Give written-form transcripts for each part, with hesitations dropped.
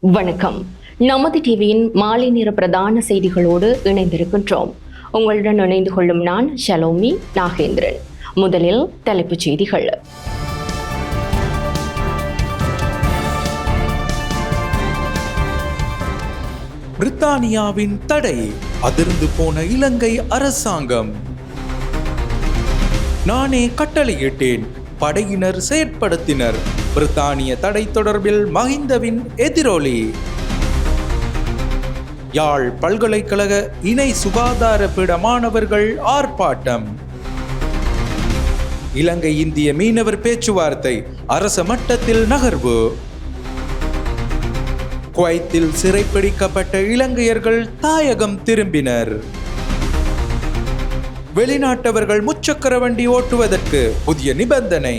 வணக்கம். நமது டிவியின் மாலை நேர பிரதான செய்திகளோடு இணைந்திருக்கின்றோம். உங்களுடன் இணைந்து கொள்ளும் நான் ஷலோமி நாகேந்திரன். முதலில் தலைப்புச் செய்திகள். பிரித்தானியாவின் தடை, அதிர்ந்து போன இலங்கை அரசாங்கம். நானே கட்டளையிட்டேன், படையினர் செயற்படுத்தினர். பிரித்தானிய தடை தொடர்பில் மஹிந்தவின் எதிரொலி. யாழ் பல்கலைக்கழக இணை சுகாதார பீட மாணவர்கள் ஆர்ப்பாட்டம். இலங்கை இந்திய மீனவர் பேச்சுவார்த்தை அரச மட்டத்தில் நகர்வு. குவைத்தில் சிறைப்பிடிக்கப்பட்ட இலங்கையர்கள் தாயகம் திரும்பினர். வெளிநாட்டவர்கள் முச்சக்கர வண்டி ஓட்டுவதற்கு புதிய நிபந்தனை.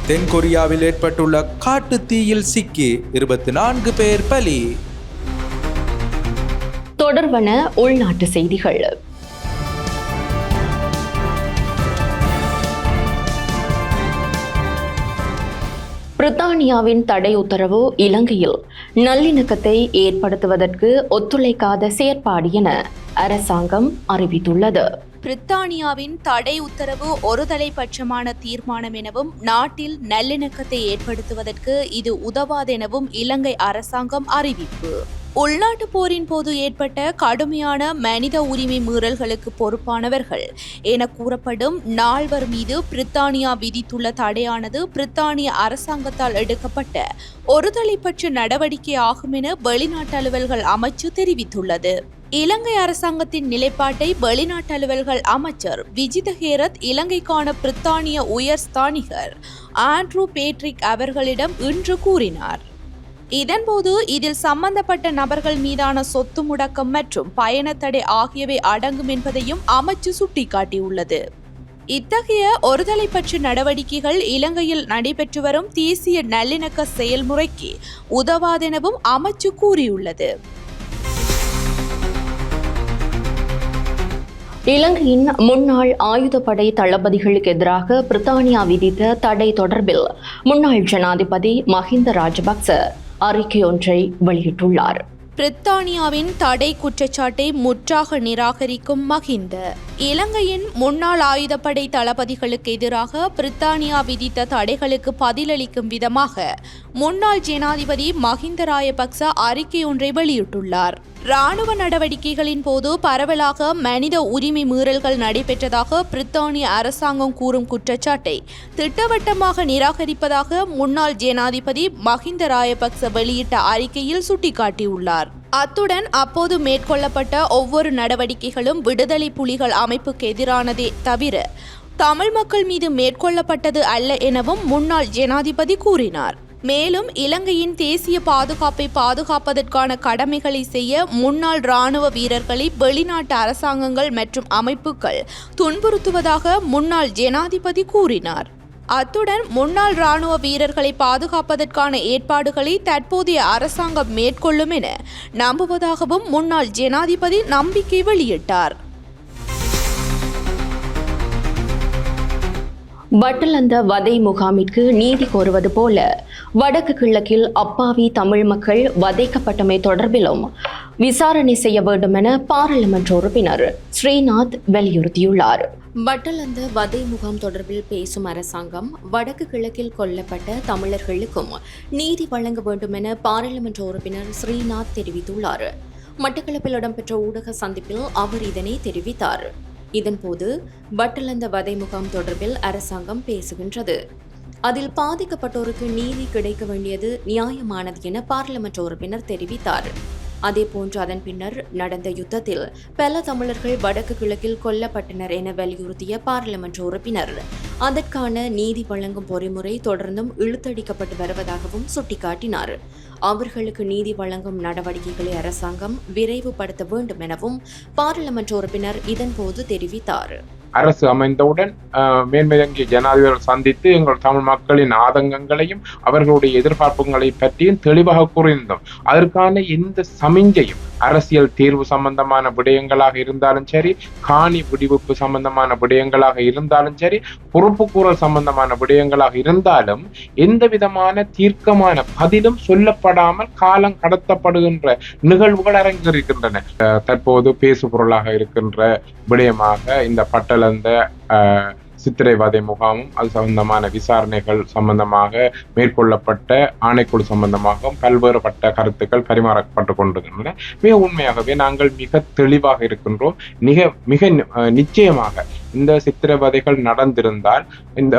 தென்கொரியாவில் ஏற்பட்டுள்ள காட்டு தீயில் சிக்கி 24 பேர் பலி. தொடர்வன உள்நாட்டு செய்திகள். பிரித்தானியாவின் தடை உத்தரவு இலங்கையில் நல்லிணக்கத்தை ஏற்படுத்துவதற்கு ஒத்துழைக்காத செயற்பாடு என அரசாங்கம் அறிவித்துள்ளது. பிரித்தானியாவின் தடை உத்தரவு ஒருதலைபட்சமான தீர்மானம் எனவும் நாட்டில் நல்லிணக்கத்தை ஏற்படுத்துவதற்கு இது உதவாதெனவும் இலங்கை அரசாங்கம் அறிவிப்பு. உள்நாட்டு போரின் போது ஏற்பட்ட கடுமையான மனித உரிமை மீறல்களுக்கு பொறுப்பானவர்கள் என கூறப்படும் நால்வர் மீது பிரித்தானியா விதித்துள்ள தடையானது பிரித்தானிய அரசாங்கத்தால் எடுக்கப்பட்ட ஒருதலைப்பட்ச நடவடிக்கை ஆகும் என வெளிநாட்டு அலுவல்கள் அமைச்சு தெரிவித்துள்ளது. இலங்கை அரசாங்கத்தின் நிலைப்பாட்டை வெளிநாட்டு அலுவல்கள் அமைச்சர் விஜித ஹேரத் இலங்கைக்கான பிரித்தானிய உயர் ஸ்தானிகர் ஆண்ட்ரூ பேட்ரிக் அவர்களிடம் இன்று கூறினார். இதன்போது இதில் சம்பந்தப்பட்ட நபர்கள் மீதான சொத்து முடக்கம் மற்றும் பயணத்தடை ஆகியவை அடங்கும் என்பதையும் அமைச்சு சுட்டிக்காட்டியுள்ளது. இத்தகைய ஒருதலைப்பட்ச நடவடிக்கைகள் இலங்கையில் நடைபெற்று வரும் தேசிய நல்லிணக்க செயல்முறைக்கு உதவாதெனவும் அமைச்சு கூறியுள்ளது. இலங்கையின் முன்னாள் ஆயுதப்படை தளபதிகளுக்கு எதிராக பிரித்தானியா விதித்த தடை தொடர்பில் முன்னாள் ஜனாதிபதி மஹிந்த ராஜபக்ச அறிக்கையொன்றை வெளியிட்டுள்ளார். பிரித்தானியாவின் தடை குற்றச்சாட்டை முற்றாக நிராகரிக்கும் மஹிந்த, இலங்கையின் முன்னாள் ஆயுதப்படை தளபதிகளுக்கு எதிராக பிரித்தானியா விதித்த தடைகளுக்கு பதிலளிக்கும் விதமாக முன்னாள் ஜனாதிபதி மஹிந்த ராஜபக்ச அறிக்கையொன்றை வெளியிட்டுள்ளார். இராணுவ நடவடிக்கைகளின் போது பரவலாக மனித உரிமை மீறல்கள் நடைபெற்றதாக பிரித்தானிய அரசாங்கம் கூறும் குற்றச்சாட்டை திட்டவட்டமாக நிராகரிப்பதாக முன்னாள் ஜனாதிபதி மஹிந்த ராஜபக்ச வெளியிட்ட அறிக்கையில் சுட்டிக்காட்டியுள்ளார். அத்துடன் அப்போது மேற்கொள்ளப்பட்ட ஒவ்வொரு நடவடிக்கைகளும் விடுதலை புலிகள் அமைப்புக்கு எதிரானதே தவிர தமிழ் மக்கள் மீது மேற்கொள்ளப்பட்டது அல்ல எனவும் முன்னாள் ஜனாதிபதி கூறினார். மேலும் இலங்கையின் தேசிய பாதுகாப்பை பாதுகாப்பதற்கான கடமைகளை செய்ய முன்னாள் இராணுவ வீரர்களை வெளிநாட்டு அரசாங்கங்கள் மற்றும் அமைப்புகள் துன்புறுத்துவதாக முன்னாள் ஜனாதிபதி கூறினார். அத்துடன் முன்னாள் இராணுவ வீரர்களை பாதுகாப்பதற்கான ஏற்பாடுகளை தற்போதைய அரசாங்கம் மேற்கொள்ளும் என நம்புவதாகவும் முன்னாள் ஜனாதிபதி நம்பிக்கை வெளியிட்டார். பட்டலந்த வதை முகாமிற்கு நீதி கோருவது போல வடக்கு கிழக்கில் அப்பாவி தமிழ் மக்கள் வதைக்கப்பட்டமை தொடர்பிலும் விசாரணை செய்ய வேண்டும் என பாராளுமன்ற உறுப்பினர் ஸ்ரீநாத் வலியுறுத்தியுள்ளார். பட்டலந்த வதை முகாம் தொடர்பில் பேசும் அரசாங்கம் வடக்கு கிழக்கில் கொல்லப்பட்ட தமிழர்களுக்கும் நீதி வழங்க வேண்டும் என பாராளுமன்ற உறுப்பினர் ஸ்ரீநாத் தெரிவித்துள்ளார். மட்டக்களப்பில் இடம்பெற்ற ஊடக சந்திப்பில் அவர் இதனை தெரிவித்தார். இதன்போது பட்டலந்த வதை முகாம் தொடர்பில் அரசாங்கம் பேசுகின்றது. அதில் பாதிக்கப்பட்டோருக்கு நீதி கிடைக்க வேண்டியது நியாயமானது என பாராளுமன்ற உறுப்பினர் தெரிவித்தார். அதேபோன்று அதன் பின்னர் நடந்த யுத்தத்தில் பல தமிழர்கள் வடக்கு கிழக்கில் கொல்லப்பட்டனர் என வலியுறுத்திய பாராளுமன்ற உறுப்பினர் அதற்கான நீதி வழங்கும் பொறிமுறை தொடர்ந்தும் இழுத்தடிக்கப்பட்டு வருவதாகவும் சுட்டிக்காட்டினார். அவர்களுக்கு நீதி வழங்கும் நடவடிக்கைகளை அரசாங்கம் விரைவுபடுத்த வேண்டும் எனவும் பாராளுமன்ற உறுப்பினர் இதன்போது தெரிவித்தார். அரசு அமைந்தவுடன் மேன்மையங்கிய ஜனாதிபதிகள் சந்தித்து எங்கள் தமிழ் மக்களின் ஆதங்கங்களையும் அவர்களுடைய எதிர்பார்ப்புகளை பற்றியும் தெளிவாக கூறியிருந்தோம். அதற்கான எந்த சமிஞ்சையும் அரசியல் தீர்வு சம்பந்தமான விடயங்களாக இருந்தாலும் சரி, காணி விடுவிப்பு சம்பந்தமான விடயங்களாக இருந்தாலும் சரி, பொறுப்பு கூறல் சம்பந்தமான விடயங்களாக இருந்தாலும் எந்த விதமான தீர்க்கமான பதிலும் சொல்லப்படாமல் காலம் கடத்தப்படுகின்ற நிகழ்வுகள் அரங்கேறுகின்றன. தற்போது பேசு பொருளாக இருக்கின்ற விடயமாக இந்த பட்டளந்த சித்திரைவதை முகாமும் அது சம்பந்தமான விசாரணைகள் சம்பந்தமாக மேற்கொள்ளப்பட்ட ஆணைக்குழு சம்பந்தமாகவும் பல்வேறுபட்ட கருத்துக்கள் பரிமாறப்பட்டு கொண்டிருக்கின்றன. மிக உண்மையாகவே நாங்கள் மிக தெளிவாக இருக்கின்றோம். மிக நிச்சயமாக இந்த சித்திரவதைகள் நடந்திருந்தால், இந்த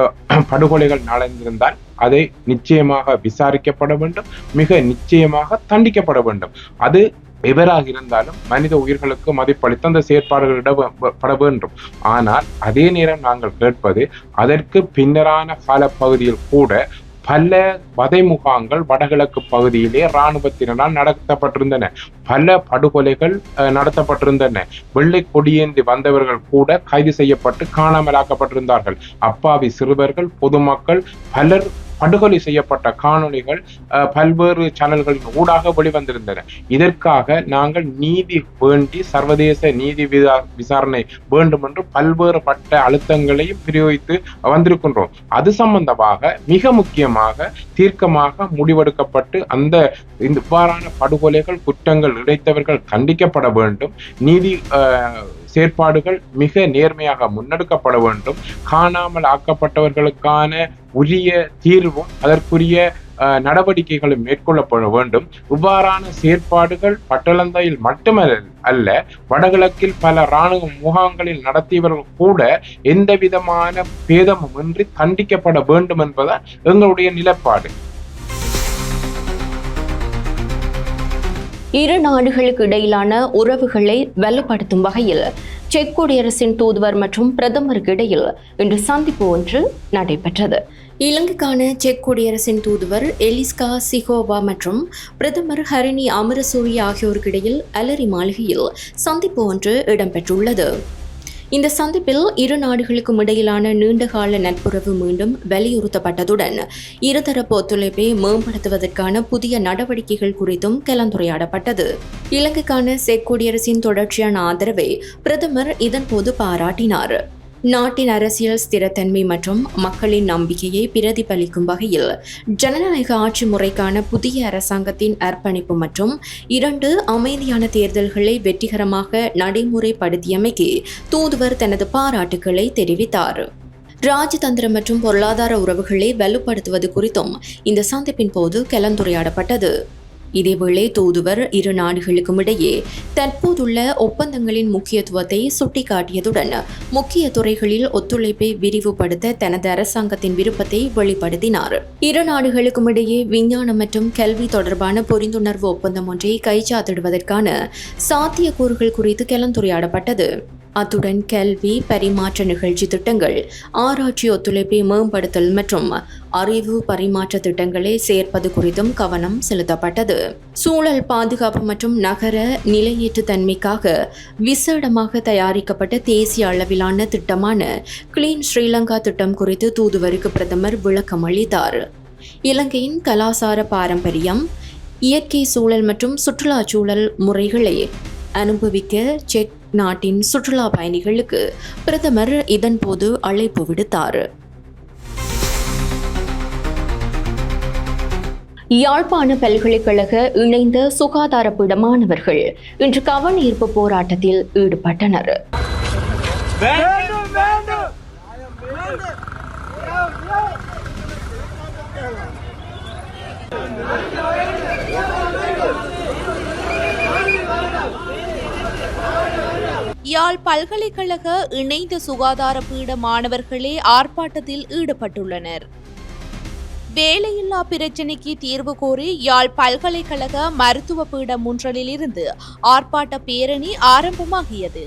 படுகொலைகள் நடந்திருந்தால் அதை நிச்சயமாக விசாரிக்கப்பட வேண்டும், மிக நிச்சயமாக தண்டிக்கப்பட வேண்டும். அது எவராக இருந்தாலும் மனித உயிர்களுக்கு மதிப்பளித்து அந்த செயற்பாடுகள் இடப்பட வேண்டும். ஆனால் அதே நேரம் நாங்கள் கேட்பது, அதற்கு பின்னரான காலப்பகுதியில் கூட பல வதை முகாம்கள் வடகிழக்கு பகுதியிலே இராணுவத்தினால் நடத்தப்பட்டிருந்தன. பல படுகொலைகள் நடத்தப்பட்டிருந்தன. வெள்ளை கொடியேந்தி வந்தவர்கள் கூட கைது செய்யப்பட்டு காணாமலாக்கப்பட்டிருந்தார்கள். அப்பாவி சிறுவர்கள், பொதுமக்கள் பலர் படுகொலை செய்யப்பட்ட காணொளிகள் பல்வேறு சேனல்களின் ஊடாக வெளிவந்திருந்தன. இதற்காக நாங்கள் நீதி வேண்டி சர்வதேச நீதி விசாரணை வேண்டும் என்று பல்வேறுபட்ட அழுத்தங்களையும் பிரயோகித்து வந்திருக்கின்றோம். அது சம்பந்தமாக மிக முக்கியமாக தீர்க்கமாக முடிவெடுக்கப்பட்டு அந்த இவ்வாறான படுகொலைகள் குற்றங்கள் இழைத்தவர்கள் கண்டிக்கப்பட வேண்டும். நீதி செயற்பாடுகள் மிக நேர்மையாக முன்னெடுக்கப்பட வேண்டும். காணாமல் ஆக்கப்பட்டவர்களுக்கான உரிய தீர்வும் அதற்குரிய நடவடிக்கைகளும் மேற்கொள்ளப்பட வேண்டும். இவ்வாறான செயற்பாடுகள் பட்டளந்தையில் மட்டுமல்ல, வடகிழக்கில் பல இராணுவ முகாம்களில் நடத்தியவர்கள் கூட எந்த விதமான பேதமும் இன்றி தண்டிக்கப்பட வேண்டும் என்பதால் எங்களுடைய நிலைப்பாடு. இரு நாடுகளுக்கு இடையிலான உறவுகளை வலுப்படுத்தும் வகையில் செக் குடியரசின் தூதுவர் மற்றும் பிரதமருக்கு இடையில் இன்று சந்திப்பு ஒன்று நடைபெற்றது. இலங்கைக்கான செக் குடியரசின் தூதுவர் எலிஸ்கா சிகோவா மற்றும் பிரதமர் ஹரிணி அமரசூரி ஆகியோருக்கு இடையில் அலரி மாளிகையில் சந்திப்பு ஒன்று இடம்பெற்றுள்ளது. இந்த சந்திப்பில் இரு நாடுகளுக்கும் இடையிலான நீண்டகால நட்புறவு மீண்டும் வலியுறுத்தப்பட்டதுடன் இருதரப்பு ஒத்துழைப்பை மேம்படுத்துவதற்கான புதிய நடவடிக்கைகள் குறித்தும் கலந்துரையாடப்பட்டது. இலங்கைக்கான செக் குடியரசின் தொடர்ச்சியான ஆதரவை பிரதமர் இதன்போது பாராட்டினார். நாட்டின் அரசியல் ஸ்திரத்தன்மை மற்றும் மக்களின் நம்பிக்கையை பிரதிபலிக்கும் வகையில் ஜனநாயக ஆட்சி முறைக்கான புதிய அரசாங்கத்தின் அர்ப்பணிப்பு மற்றும் 2 அமைதியான தேர்தல்களை வெற்றிகரமாக நடைமுறைப்படுத்தியமைக்கு தூதுவர் தனது பாராட்டுக்களை தெரிவித்தார். ராஜதந்திர மற்றும் பொருளாதார உறவுகளை வலுப்படுத்துவது குறித்தும் இந்த சந்திப்பின் போது கலந்துரையாடப்பட்டது. இதேவேளை தூதுவர் இரு நாடுகளுக்கும் இடையே தற்போதுள்ள ஒப்பந்தங்களின் முக்கியத்துவத்தை சுட்டிக்காட்டியதுடன் முக்கிய துறைகளில் ஒத்துழைப்பை விரிவுபடுத்த தனது அரசாங்கத்தின் விருப்பத்தை வெளிப்படுத்தினார். இரு நாடுகளுக்கும் இடையே விஞ்ஞானம் மற்றும் கல்வி தொடர்பான புரிந்துணர்வு ஒப்பந்தம் ஒன்றை கைச்சாத்திடுவதற்கான சாத்தியக்கூறுகள் குறித்து கலந்துரையாடப்பட்டது. அத்துடன் கல்வி பரிமாற்ற நிகழ்ச்சி திட்டங்கள், ஆராய்ச்சி ஒத்துழைப்பை மேம்படுத்தல் மற்றும் அறிவு பரிமாற்ற திட்டங்களை சேர்ப்பது குறித்தும் கவனம் செலுத்தப்பட்டது. சூழல் பாதுகாப்பு மற்றும் நகர நிலையேற்று தன்மைக்காக விசேடமாக தயாரிக்கப்பட்ட தேசிய அளவிலான திட்டமான கிளீன் ஸ்ரீலங்கா திட்டம் குறித்து தூதுவருக்கு பிரதமர் விளக்கம் அளித்தார். இலங்கையின் கலாசார பாரம்பரியம், இயற்கை சூழல் மற்றும் சுற்றுலா சூழல் முறைகளை அனுபவிக்க செக் நாட்டின் சுற்றுலா பயணிகளுக்கு பிரதமர் இதன்போது அழைப்பு விடுத்தார். யாழ்ப்பாண பல்கலைக்கழக இணைந்த சுகாதார பீட மாணவர்கள் இன்று கவனஈர்ப்பு போராட்டத்தில் ஈடுபட்டனர். யாழ் பல்கலைக்கழக இணைந்த சுகாதார பீட மாணவர்களே ஆர்ப்பாட்டத்தில் ஈடுபட்டுள்ளனர். வேலையில்லா பிரச்சினைக்கு தீர்வு கோரி யாழ் பல்கலைக்கழக மருத்துவ பீட முன்றலிலிருந்து ஆர்ப்பாட்ட பேரணி ஆரம்பமாகியது.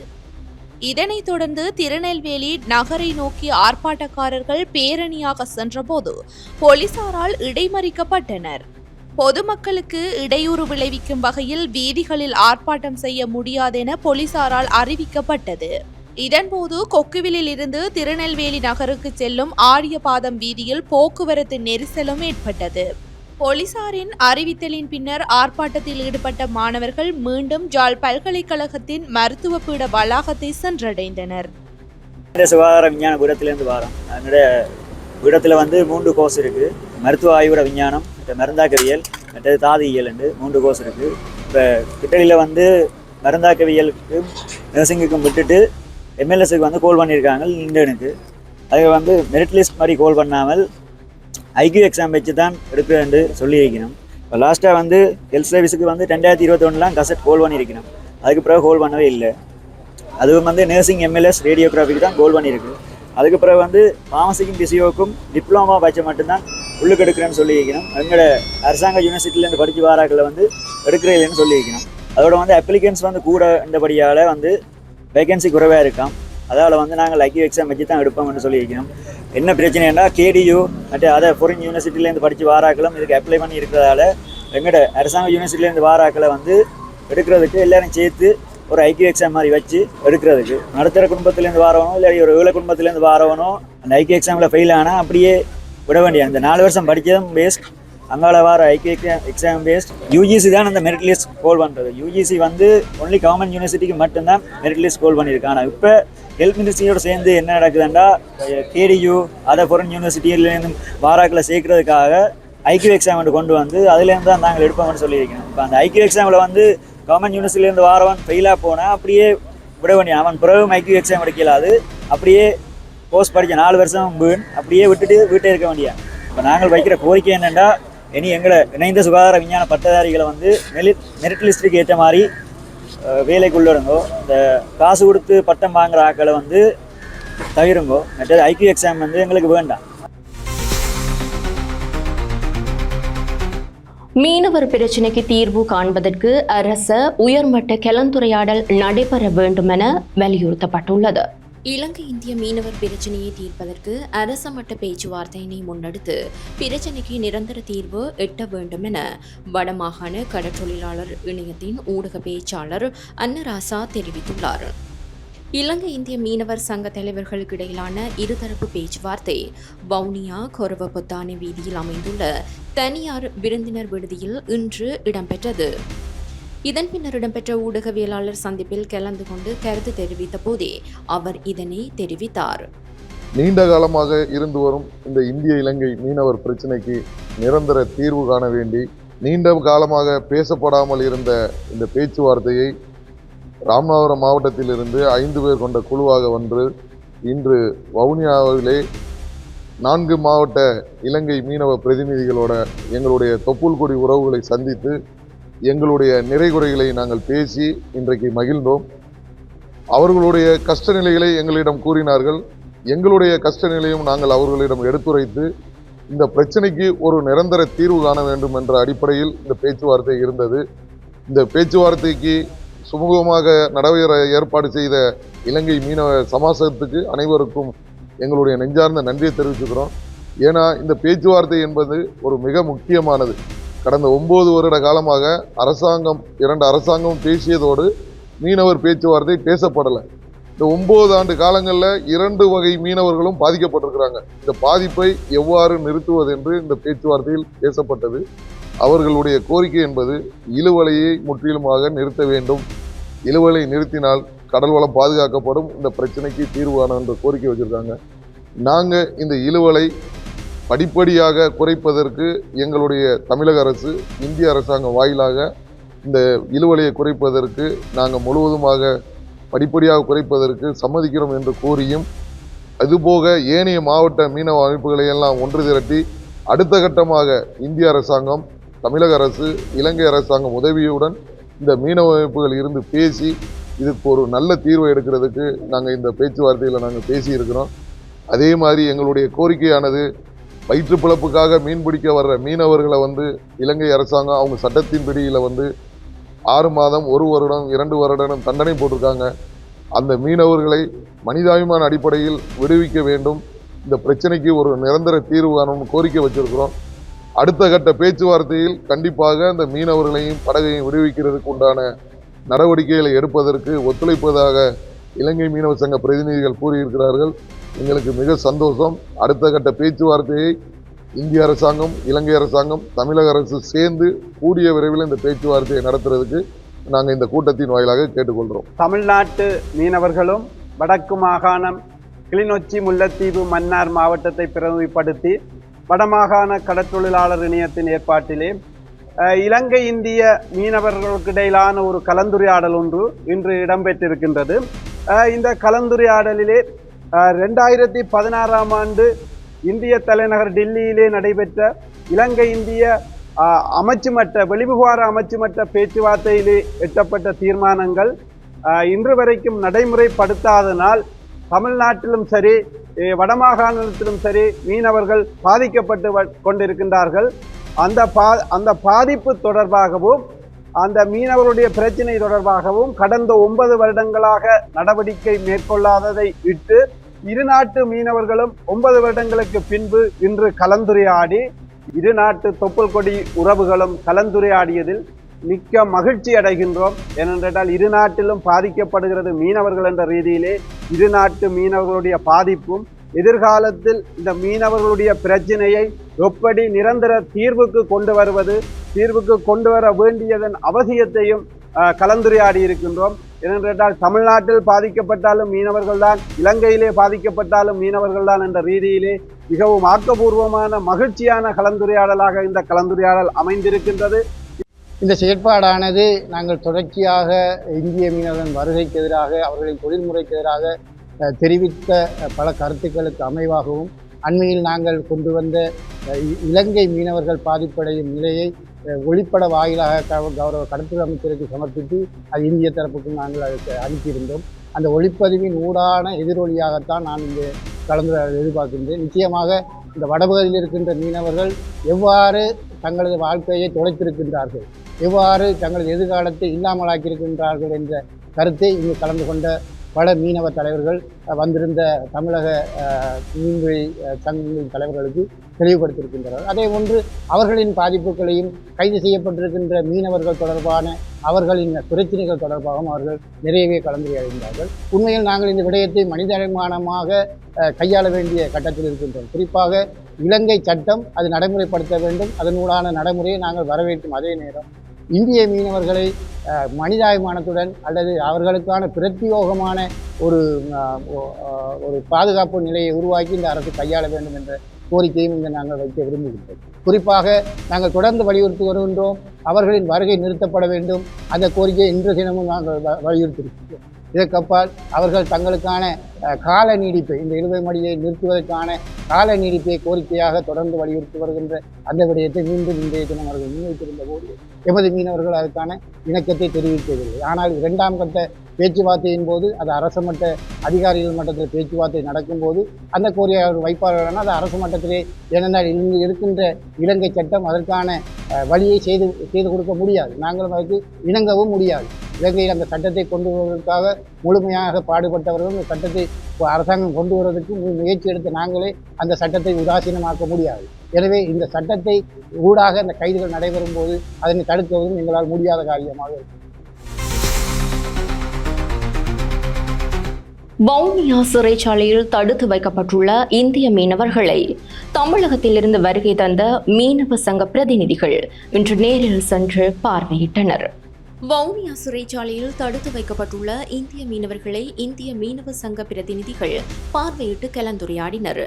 இதனைத் தொடர்ந்து திருநெல்வேலி நகரை நோக்கி ஆர்ப்பாட்டக்காரர்கள் பேரணியாக சென்றபோது போலீசாரால் இடைமறிக்கப்பட்டனர். பொதுமக்களுக்கு இடையூறு விளைவிக்கும் வகையில் வீதிகளில் ஆர்ப்பாட்டம் செய்ய முடியாதென போலீசாரால் அறிவிக்கப்பட்டது. இதன்போது கொக்குவிலில் இருந்து திருநெல்வேலி நகருக்கு செல்லும் ஆரியபாதம் வீதியில் போக்குவரத்து நெரிசலும் ஏற்பட்டது. போலீசாரின் அறிவித்தலின் பின்னர் ஆர்ப்பாட்டத்தில் ஈடுபட்ட மாணவர்கள் மீண்டும் ஜாழ் பல்கலைக்கழகத்தின் மருத்துவ பீட வளாகத்தை சென்றடைந்தனர். சுகாதார விஞ்ஞான பீடத்திலிருந்து வாரம் என்னுடைய பீடத்தில் 3 கோர்ஸ் இருக்குது. மருத்துவ ஆய்வுட விஞ்ஞானம், மருந்தாக்கவியல், மற்றது தாதியியல் என்று 3 கோர்ஸ் இருக்குது. இப்போ கிட்டடியில் மருந்தாக்கவியலுக்கும் நர்சிங்குக்கும் விட்டுட்டு எம்எல்எஸ்க்கு கோல் பண்ணியிருக்காங்க இண்டனுக்கு. அதுக்கு மெரிட் லிஸ்ட் மாதிரி கோல் பண்ணாமல் ஐக்யூ எக்ஸாம் வச்சு தான் எடுக்கிறேன்னு சொல்லியிருக்கணும். இப்போ லாஸ்ட்டாக ஹெல்த் சர்வீஸுக்கு 2021 கசட் கோல் பண்ணியிருக்கணும். அதுக்கு பிறகு கோல் பண்ணவே இல்லை. அதுவும் நர்சிங் எம்எல்எஸ் ரேடியோகிராஃபிக்கு தான் கோல் பண்ணியிருக்கு. அதுக்கு பிறகு ஃபார்மசிக்கும் பிசிஓக்கும் டிப்ளமா பட்சம் மட்டும்தான் உள்ளுக்கு எடுக்கிறேன்னு சொல்லியிருக்கணும். எங்களோட அரசாங்க யூனிவர்சிட்டியிலேருந்து படித்து வாராக்களை எடுக்கிற இல்லைன்னு சொல்லியிருக்கணும். அதோட அப்ளிகன்ஸ் கூட இந்தபடியால் வேகன்சி குறைவாக இருக்காம். அதால் நாங்கள் ஐக்யூ எக்ஸாம் வச்சு தான் எடுப்போம்னு சொல்லியிருக்கணும். என்ன பிரச்சனைன்னா கேடியூ மற்ற அதை ஃபாரின் யூனிவர்சிட்டியிலேருந்து படித்து வாராக்களும் இதுக்கு அப்ளை பண்ணி இருக்கிறதால எங்களோட அரசாங்க யூனிவர்சிட்டியிலேருந்து வாராக்களை எடுக்கிறதுக்கு எல்லோரும் சேர்த்து ஒரு ஐக்யூ எக்ஸாம் மாதிரி வச்சு எடுக்கிறதுக்கு நடுத்தர குடும்பத்திலேருந்து வாரவனோ இல்லை ஒரு ஏழை குடும்பத்திலேருந்து வாரவனோ அந்த ஐக்யூ எக்ஸாமில் ஃபெயில் ஆனால் அப்படியே விட வேண்டிய அந்த 4 வருஷம் படித்ததும் வேஸ்ட். அங்கால வார ஐக்யூ எக்ஸாம் வேஸ்ட். யூஜிசி தான் அந்த மெரிட் லிஸ்ட் கோல் பண்ணுறது. யூஜிசி ஒன்லி கவர்மெண்ட் யூனிவர்சிட்டிக்கு மட்டும்தான் மெரிட் லிஸ்ட் கோல் பண்ணியிருக்காங்க. ஆனால் இப்போ ஹெல்த் மினிஸ்ட்ரியோடு சேர்ந்து என்ன நடக்குதுன்னா கேடியூ அதை ஃபாரின் யூனிவர்சிட்டியிலேருந்து வாராக்களை சேர்க்கறதுக்காக ஐக்யூ எக்ஸாம் கொண்டு அதுலேருந்து தான் நாங்கள் எடுப்போம்னு சொல்லியிருக்கோம். இப்போ அந்த ஐக்யூ எக்ஸாமில் கவர்மெண்ட் யூனிவர்சிட்டியிலேருந்து வாரவன் ஃபெயிலாக போனால் அப்படியே விட வேண்டிய அவன் பிறகு ஐக்யூ எக்ஸாம் எடுக்கலாது. அப்படியே கோர்ஸ் படித்த 4 வருஷம் அப்படியே விட்டுட்டு வீட்டே இருக்க வேண்டிய. இப்போ நாங்கள் வைக்கிற கோரிக்கை என்னென்னா இனி எங்களை இணைந்த சுகாதார விஞ்ஞான பட்டதாரிகளை மெரிட் லிஸ்ட்டுக்கு ஏற்ற மாதிரி வேலைக்குள்ளடுங்கோ. இந்த காசு கொடுத்து பட்டம் வாங்குற ஆக்களை தவிருங்கோ. மற்றது ஐக்யூ எக்ஸாம் எங்களுக்கு வேண்டாம். மீனவர் பிரச்சினைக்கு தீர்வு காண்பதற்கு அரச உயர்மட்ட கலந்துரையாடல் நடைபெற வேண்டும் என வலியுறுத்தப்பட்டுள்ளது. இலங்கை இந்திய மீனவர் பிரச்சினையை தீர்ப்பதற்கு அரச மட்ட பேச்சுவார்த்தையினை முன்னெடுத்து பிரச்சினைக்கு நிரந்தர தீர்வு எட்ட வேண்டும் என வடமாகாண கடற்றொழிலாளர் இணையத்தின் ஊடக பேச்சாளர் அன்னராசா தெரிவித்துள்ளார். இலங்கை இந்திய மீனவர் சங்க தலைவர்களுக்கு இடையிலான இருதரப்பு பேச்சுவார்த்தை வவுனியா கொரவபொத்தானை வீதியில் அமைந்துள்ள தனியார் விருந்தினர் விடுதியில் இன்று இடம்பெற்றது. இதன் பின்னர் இடம்பெற்ற ஊடகவியலாளர் சந்திப்பில் கலந்து கொண்டு கருத்து தெரிவித்த போதே அவர் இதனை தெரிவித்தார். நீண்ட காலமாக இருந்து வரும் இந்த இந்திய இலங்கை மீனவர் பிரச்சினைக்கு நிரந்தர தீர்வு காண வேண்டி நீண்ட காலமாக பேசப்படாமல் இருந்த இந்த பேச்சுவார்த்தையை ராமநாதபுரம் மாவட்டத்திலிருந்து 5 பேர் கொண்ட குழுவாக இன்று வவுனியாவிலே 4 மாவட்ட இலங்கை மீனவ பிரதிநிதிகளோட எங்களுடைய தொப்புள்கொடி உறவுகளை சந்தித்து எங்களுடைய நிறைகுறைகளை நாங்கள் பேசி இன்றைக்கு மகிழ்ந்தோம். அவர்களுடைய கஷ்ட நிலைகளை எங்களிடம் கூறினார்கள். எங்களுடைய கஷ்ட நிலையும் நாங்கள் அவர்களிடம் எடுத்துரைத்து இந்த பிரச்சனைக்கு ஒரு நிரந்தர தீர்வு காண வேண்டும் என்ற அடிப்படையில் இந்த பேச்சுவார்த்தை இருந்தது. இந்த பேச்சுவார்த்தைக்கு சுமூகமாக நடைபெற ஏற்பாடு செய்த இலங்கை மீனவ சமாசத்துக்கு அனைவருக்கும் எங்களுடைய நெஞ்சார்ந்த நன்றியை தெரிவிச்சுக்கிறோம். ஏன்னா இந்த பேச்சுவார்த்தை என்பது ஒரு மிக முக்கியமானது. கடந்த 9 வருட காலமாக இரண்டு அரசாங்கம் பேசியதோடு மீனவர் பேச்சுவார்த்தை பேசப்படலை. இந்த 9 ஆண்டு காலங்களில் 2 வகை மீனவர்களும் பாதிக்கப்பட்டிருக்கிறாங்க. இந்த பாதிப்பை எவ்வாறு நிறுத்துவது என்று இந்த பேச்சுவார்த்தையில் பேசப்பட்டது. அவர்களுடைய கோரிக்கை என்பது இழுவலையை முற்றிலுமாக நிறுத்த வேண்டும். இழுவலை நிறுத்தினால் கடல் வளம் பாதுகாக்கப்படும், இந்த பிரச்சனைக்கு தீர்வு காணும் என்ற கோரிக்கை வச்சிருக்காங்க. நாங்கள் இந்த இழுவலை படிப்படியாக குறைப்பதற்கு எங்களுடைய தமிழக அரசு இந்திய அரசாங்கம் வாயிலாக இந்த இழுவலையை குறைப்பதற்கு நாங்கள் முழுவதுமாக படிப்படியாக குறைப்பதற்கு சம்மதிக்கிறோம் என்று கூறியும், அதுபோக ஏனைய மாவட்ட மீனவ அமைப்புகளை எல்லாம் ஒன்று திரட்டி அடுத்த கட்டமாக இந்திய அரசாங்கம், தமிழக அரசு, இலங்கை அரசாங்கம் உதவியுடன் இந்த மீனவ அமைப்புகள் இருந்து பேசி இதுக்கு ஒரு நல்ல தீர்வை எடுக்கிறதுக்கு நாங்கள் இந்த பேச்சுவார்த்தையில் நாங்கள் பேசியிருக்கிறோம். அதே மாதிரி எங்களுடைய கோரிக்கையானது வயிற்று பிழப்புக்காக மீன் பிடிக்க வர்ற மீனவர்களை இலங்கை அரசாங்கம் அவங்க சட்டத்தின் பிடியில் 6 மாதம், 1 வருடம், 2 வருடம் தண்டனை போட்டிருக்காங்க. அந்த மீனவர்களை மனிதாபிமான அடிப்படையில் விடுவிக்க வேண்டும். இந்த பிரச்சனைக்கு ஒரு நிரந்தர தீர்வு காணணும்னு கோரிக்கை வச்சிருக்கிறோம். அடுத்த கட்ட பேச்சுவார்த்தையில் கண்டிப்பாக அந்த மீனவர்களையும் படகையும் விடுவிக்கிறதுக்கு உண்டான நடவடிக்கைகளை எடுப்பதற்கு ஒத்துழைப்பதாக இலங்கை மீனவ சங்க பிரதிநிதிகள் கூறியிருக்கிறார்கள். எங்களுக்கு மிக சந்தோஷம். அடுத்த கட்ட பேச்சுவார்த்தையை இந்திய அரசாங்கம், இலங்கை அரசாங்கம், தமிழக அரசு சேர்ந்து கூடிய விரைவில் இந்த பேச்சுவார்த்தையை நடத்துறதுக்கு நாங்கள் இந்த கூட்டத்தின் வாயிலாக கேட்டுக்கொள்கிறோம். தமிழ்நாட்டு மீனவர்களும் வடக்கு மாகாணம் கிளிநொச்சி, முல்லைத்தீவு, மன்னார் மாவட்டத்தை பிரதிநிதிப்படுத்தி வடமாகாண கடற்றொழிலாளர் இணையத்தின் ஏற்பாட்டிலே இலங்கை இந்திய மீனவர்களுக்கு இடையிலான ஒரு கலந்துரையாடல் ஒன்று இன்று இடம்பெற்றிருக்கின்றது. இந்த கலந்துரையாடலிலே 2016 ஆண்டு இந்திய தலைநகர் டெல்லியிலே நடைபெற்ற இலங்கை இந்திய அமைச்சுமட்ட வெளிவிவகார அமைச்சுமட்ட பேச்சுவார்த்தையிலே எட்டப்பட்ட தீர்மானங்கள் இன்று வரைக்கும் நடைமுறைப்படுத்தாதனால் தமிழ்நாட்டிலும் சரி வடமாகாணத்திலும் சரி மீனவர்கள் பாதிக்கப்பட்டு கொண்டிருக்கின்றார்கள். அந்த பாதிப்பு தொடர்பாகவும் அந்த மீனவருடைய பிரச்சினை தொடர்பாகவும் கடந்த 9 வருடங்களாக நடவடிக்கை மேற்கொள்ளாததை இட்டு இரு நாட்டு மீனவர்களும் 9 வருடங்களுக்கு பின்பு இன்று கலந்துரையாடி இரு நாட்டு தொப்புள் கொடி உறவுகளும் கலந்துரையாடியதில் மிக்க மகிழ்ச்சி அடைகின்றோம். ஏனென்றால் இரு நாட்டிலும் பாதிக்கப்படுகிறது மீனவர்கள் என்ற ரீதியிலே இரு நாட்டு மீனவர்களுடைய பாதிப்பும் எதிர்காலத்தில் இந்த மீனவர்களுடைய பிரச்சனையை எப்படி நிரந்தர தீர்வுக்கு கொண்டு வர வேண்டியதன் அவசியத்தையும் கலந்துரையாடி இருக்கின்றோம். ஏனென்றால் தமிழ்நாட்டில் பாதிக்கப்பட்டாலும் மீனவர்கள் தான், இலங்கையிலே பாதிக்கப்பட்டாலும் மீனவர்கள் தான் என்ற ரீதியிலே மிகவும் ஆக்கப்பூர்வமான மகிழ்ச்சியான கலந்துரையாடலாக இந்த கலந்துரையாடல் அமைந்திருக்கின்றது. இந்த செயற்பாடானது நாங்கள் தொடர்ச்சியாக இந்திய மீனவர்களின் வருகைக்கு எதிராக, அவர்களின் தொழில்முறைக்கு எதிராக தெரிவித்த பல கருத்துக்களுக்கு அமைவாகவும் அண்மையில் நாங்கள் கொண்டு வந்த இலங்கை மீனவர்கள் பாதிப்படையும் நிலையை ஒளிப்பட வாயிலாக கௌரவ கடற்றொழில் அமைச்சருக்கு சமர்ப்பித்து அது இந்திய தரப்புக்கும் நாங்கள் அதுக்கு அனுப்பியிருந்தோம். அந்த ஒளிப்பதிவின் ஊடான எதிரொலியாகத்தான் நான் இந்த கலந்துரையாடலை எதிர்பார்க்கின்றேன். நிச்சயமாக இந்த வடபகுதியில் இருக்கின்ற மீனவர்கள் எவ்வாறு தங்களது வாழ்க்கையை தொலைத்திருக்கின்றார்கள், எவ்வாறு தங்களது எதிர்காலத்தை இல்லாமலாக்கியிருக்கின்றார்கள் என்ற கருத்தை இங்கு கலந்து கொண்ட பல மீனவ தலைவர்கள் வந்திருந்த தமிழக மீன்வழி சங்கங்களின் தலைவர்களுக்கு தெளிவுபடுத்தியிருக்கின்றனர். அதே போன்று அவர்களின் பாதிப்புகளையும் கைது செய்யப்பட்டிருக்கின்ற மீனவர்கள் தொடர்பான அவர்களின் பிரச்சனைகள் தொடர்பாகவும் அவர்கள் நிறையவே கலந்துரையாடினார்கள். உண்மையில் நாங்கள் இந்த விடயத்தை மனிதாபிமானமாக கையாள வேண்டிய கட்டத்தில் இருக்கின்றோம். குறிப்பாக இலங்கை சட்டம் அது நடைமுறைப்படுத்த வேண்டும். அதனூடான நடைமுறையை நாங்கள் வரவேற்கும் அதே நேரம் இந்திய மீனவர்களை மனிதாபிமானத்துடன் அல்லது அவர்களுக்கான பிரத்யோகமான ஒரு பாதுகாப்பு நிலையை உருவாக்கி இந்த அரசு கையாள வேண்டும் என்ற கோரிக்கையும் இங்கே நாங்கள் வைக்க விரும்புகின்றோம். குறிப்பாக நாங்கள் தொடர்ந்து வலியுறுத்தி வருகின்றோம், அவர்களின் வருகை நிறுத்தப்பட வேண்டும். அந்த கோரிக்கையை இன்று தினமும் நாங்கள் வலியுறுத்தியிருக்கின்றோம். இதற்கப்பால் அவர்கள் தங்களுக்கான கால நீடிப்பை, இந்த இழுவை மடியை நிறுத்துவதற்கான கால நீடிப்பை கோரிக்கையாக தொடர்ந்து வலியுறுத்தி வருகின்ற அந்த விடயத்தை மீண்டும் இன்றைய தினம் அவர்கள் முன்வைத்திருந்த போது எமது மீனவர்கள் அதற்கான இணக்கத்தை தெரிவிக்கவில்லை. ஆனால் 2ஆம் கட்ட பேச்சுவார்த்தையின் போது அது அரசு மட்ட அதிகாரிகள் மட்டத்தில் பேச்சுவார்த்தை நடக்கும்போது அந்த கோரிக்கை அவர்கள் வைப்பார்கள். அது அரசு மட்டத்திலே, ஏனென்றால் இங்கு இருக்கின்ற இலங்கை சட்டம் அதற்கான வழியை செய்து கொடுக்க முடியாது, நாங்களும் அதற்கு இணங்கவும் முடியாது. இலங்கையில் அந்த சட்டத்தை கொண்டு வருவதற்காக முழுமையாக பாடுபட்டவர்களும் இந்த சட்டத்தை அரசாங்கம் கொண்டு வருவதற்கு முயற்சி எடுத்த நாங்களே அந்த சட்டத்தை உதாசீனமாக்க முடியாது. எனவே இந்த சட்டத்தை ஊடாக அந்த கைதுகள் நடைபெறும் போது அதனை தடுக்குவதும் எங்களால் முடியாத காரியமாக இருக்கும். வவுனியா சிறைச்சாலையில் தடுத்து வைக்கப்பட்டுள்ள இந்திய மீனவர்களை தமிழகத்திலிருந்து வருகை தந்த மீனவ சங்க பிரதிநிதிகள் இன்று நேரில் சென்று பார்வையிட்டனர். வவுனியா சிறைச்சாலையில் தடுத்து வைக்கப்பட்டுள்ள இந்திய மீனவர்களை இந்திய மீனவ சங்க பிரதிநிதிகள் பார்வையிட்டு கலந்துரையாடினர்.